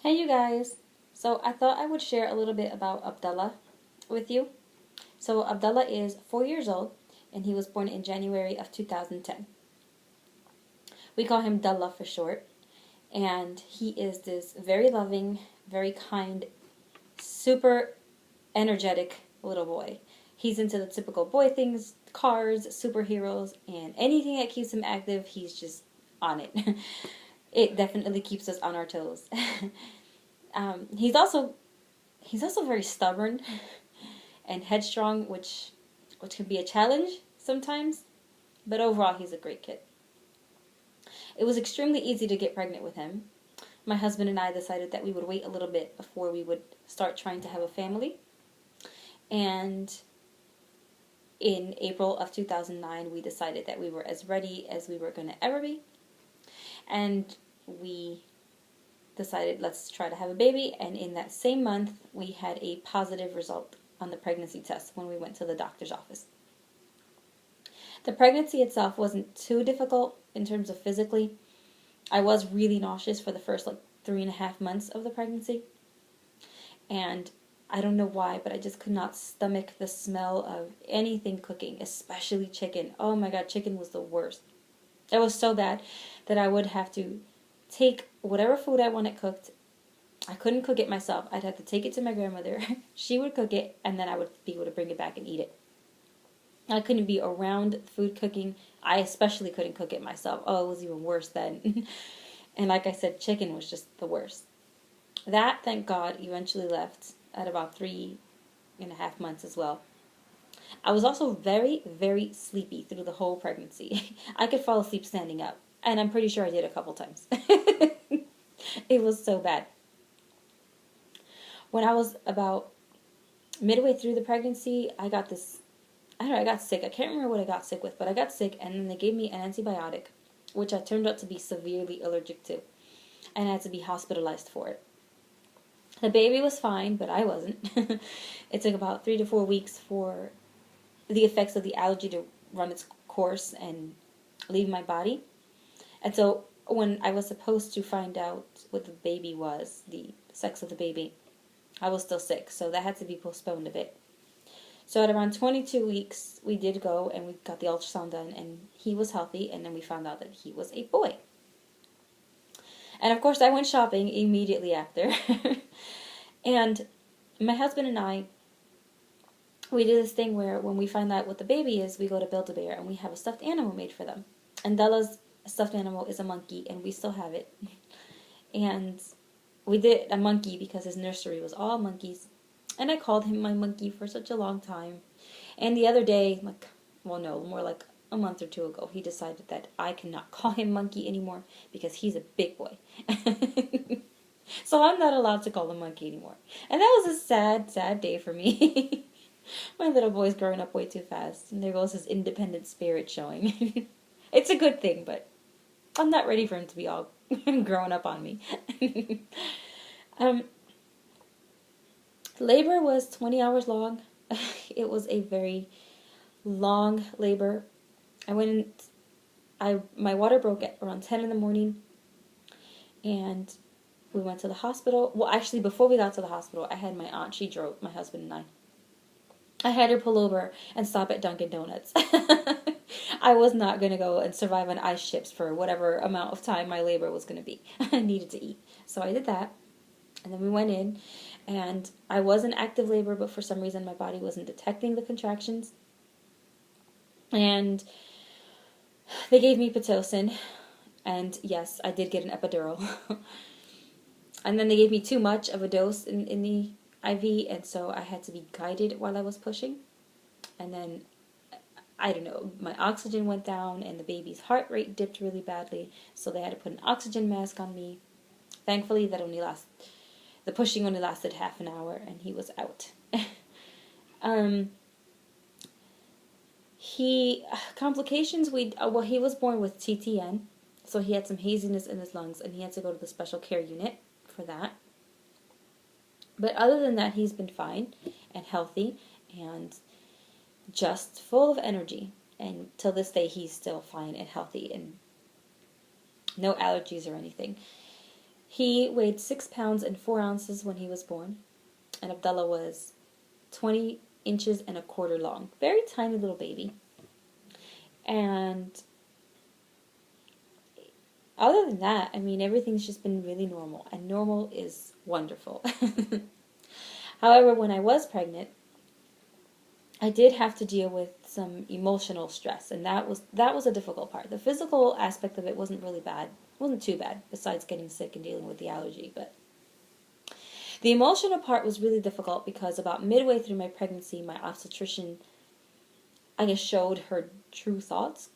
Hey you guys! So I thought I would share a little bit about Abdallah with you. So Abdallah is 4 years old and he was born in January of 2010. We call him Dullah for short, and he is this very loving, very kind, super energetic little boy. He's into the typical boy things, cars, superheroes, and anything that keeps him active, he's just on it. It definitely keeps us on our toes. He's also very stubborn and headstrong, which can be a challenge sometimes. But overall, he's a great kid. It was extremely easy to get pregnant with him. My husband and I decided that we would wait a little bit before we would start trying to have a family. And in April of 2009, we decided that we were as ready as we were going to ever be. And we decided, let's try to have a baby. And in that same month, we had a positive result on the pregnancy test when we went to the doctor's office. The pregnancy itself wasn't too difficult in terms of physically. I was really nauseous for the first 3.5 months of the pregnancy. And I don't know why, but I just could not stomach the smell of anything cooking, especially chicken. Oh my God, chicken was the worst. It was so bad that I would have to take whatever food I wanted cooked. I couldn't cook it myself. I'd have to take it to my grandmother. She would cook it, and then I would be able to bring it back and eat it. I couldn't be around food cooking. I especially couldn't cook it myself. Oh, it was even worse then. And like I said, chicken was just the worst. That, thank God, eventually left at about 3.5 months as well. I was also very, very sleepy through the whole pregnancy. I could fall asleep standing up, and I'm pretty sure I did a couple times. It was so bad. When I was about midway through the pregnancy, I got sick. I can't remember what I got sick with, but I got sick, and then they gave me an antibiotic, which I turned out to be severely allergic to, and I had to be hospitalized for it. The baby was fine, but I wasn't. It took about 3 to 4 weeks for the effects of the allergy to run its course and leave my body. And so when I was supposed to find out what the baby was, the sex of the baby, I was still sick, so that had to be postponed a bit. So at around 22 weeks, we did go and we got the ultrasound done, and he was healthy, and then we found out that he was a boy. And of course, I went shopping immediately after. And my husband and I, we do this thing where when we find out what the baby is, we go to Build-A-Bear and we have a stuffed animal made for them. And Bella's stuffed animal is a monkey, and we still have it. And we did a monkey because his nursery was all monkeys. And I called him my monkey for such a long time. And the other day, more like a month or two ago, he decided that I cannot call him monkey anymore because he's a big boy. So I'm not allowed to call him monkey anymore. And that was a sad, sad day for me. My little boy's growing up way too fast, and there goes his independent spirit showing. It's a good thing, but I'm not ready for him to be all grown up on me. Labor was 20 hours long. It was a very long labor. My water broke at around 10 in the morning, and we went to the hospital. Well, actually, before we got to the hospital, I had my aunt. She drove my husband and I. I had her pull over and stop at Dunkin' Donuts. I was not going to go and survive on ice chips for whatever amount of time my labor was going to be. I needed to eat. So I did that. And then we went in. And I was in active labor, but for some reason my body wasn't detecting the contractions. And they gave me Pitocin. And yes, I did get an epidural. And then they gave me too much of a dose in the IV, and so I had to be guided while I was pushing. And then, I don't know, my oxygen went down and the baby's heart rate dipped really badly, so they had to put an oxygen mask on me. Thankfully, the pushing only lasted half an hour, and he was out. Complications, he was born with TTN, so he had some haziness in his lungs, and he had to go to the special care unit for that. But other than that, he's been fine and healthy and just full of energy. And till this day, he's still fine and healthy and no allergies or anything. He weighed 6 pounds and 4 ounces when he was born, and Abdallah was 20 inches and a quarter long. Very tiny little baby. And other than that, I mean, everything's just been really normal, and normal is wonderful. However, when I was pregnant, I did have to deal with some emotional stress, and that was a difficult part. The physical aspect of it wasn't really bad. It wasn't too bad, besides getting sick and dealing with the allergy, but the emotional part was really difficult because about midway through my pregnancy, my obstetrician, I guess, showed her true thoughts.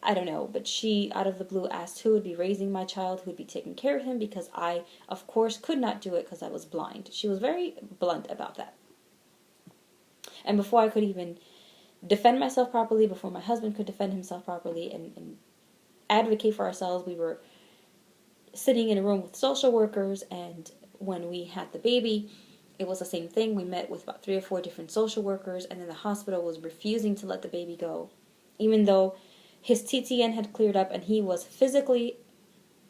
I don't know, but she, out of the blue, asked who would be raising my child, who would be taking care of him, because I, of course, could not do it because I was blind. She was very blunt about that. And before I could even defend myself properly, before my husband could defend himself properly and advocate for ourselves, we were sitting in a room with social workers, and when we had the baby, it was the same thing. We met with about 3 or 4 different social workers, and then the hospital was refusing to let the baby go, even though his TTN had cleared up and he was physically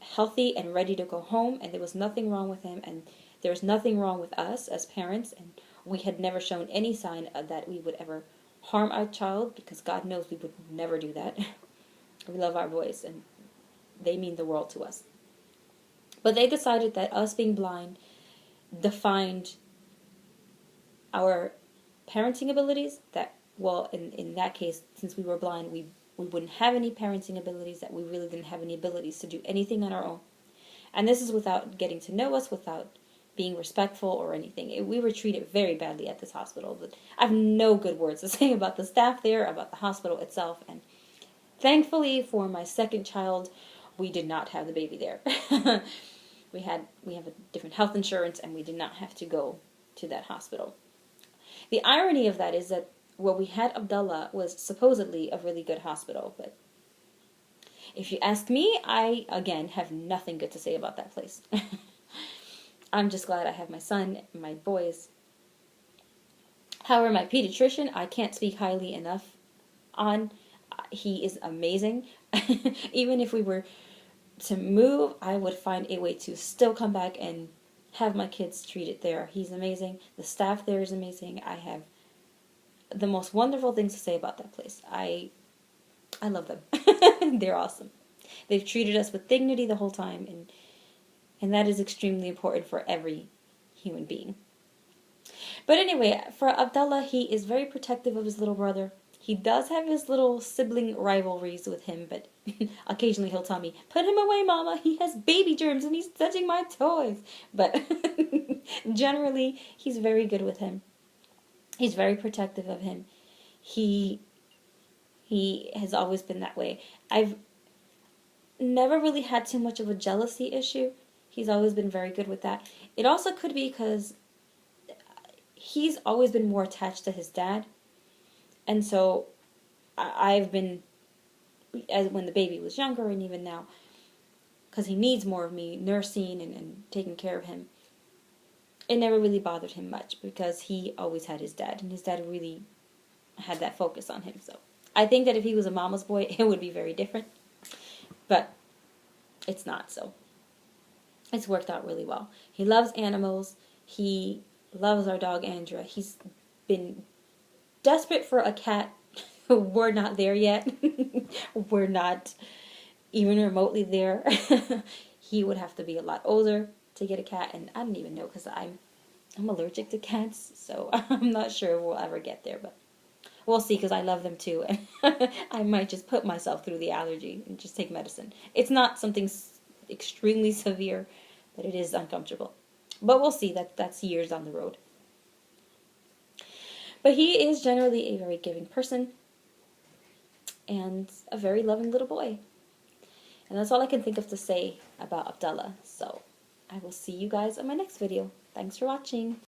healthy and ready to go home, and there was nothing wrong with him, and there was nothing wrong with us as parents, and we had never shown any sign of that we would ever harm our child, because God knows we would never do that. We love our boys, and they mean the world to us. But they decided that us being blind defined our parenting abilities, that, well, in that case, since we were blind, we wouldn't have any parenting abilities, that we really didn't have any abilities to do anything on our own. And this is without getting to know us, without being respectful or anything. We were treated very badly at this hospital. But I have no good words to say about the staff there, about the hospital itself. And thankfully for my second child, we did not have the baby there. We have a different health insurance, and we did not have to go to that hospital. The irony of that is that where we had Abdallah was supposedly a really good hospital, but if you ask me, I, again, have nothing good to say about that place. I'm just glad I have my son and my boys. However, my pediatrician, I can't speak highly enough on. He is amazing. Even if we were to move, I would find a way to still come back and have my kids treated there. He's amazing. The staff there is amazing. I have the most wonderful things to say about that place. I love them. They're awesome. They've treated us with dignity the whole time, and that is extremely important for every human being. But anyway, for Abdallah, he is very protective of his little brother. He does have his little sibling rivalries with him, but occasionally he'll tell me, "Put him away, Mama. He has baby germs and he's touching my toys." But generally, he's very good with him. He's very protective of him. He has always been that way. I've never really had too much of a jealousy issue. He's always been very good with that. It also could be because he's always been more attached to his dad. And so I've been, as when the baby was younger and even now, because he needs more of me nursing and taking care of him, it never really bothered him much because he always had his dad, and his dad really had that focus on him. So I think that if he was a mama's boy, it would be very different. But it's not, so it's worked out really well. He loves animals. He loves our dog, Andra. He's been desperate for a cat. We're not there yet. We're not even remotely there. He would have to be a lot older to get a cat, and I don't even know because I'm allergic to cats, so I'm not sure we'll ever get there, but we'll see, because I love them too, and I might just put myself through the allergy and just take medicine. It's not something extremely severe, but it is uncomfortable. But we'll see. That's years down the road. But he is generally a very giving person and a very loving little boy. And that's all I can think of to say about Abdallah. So I will see you guys in my next video. Thanks for watching.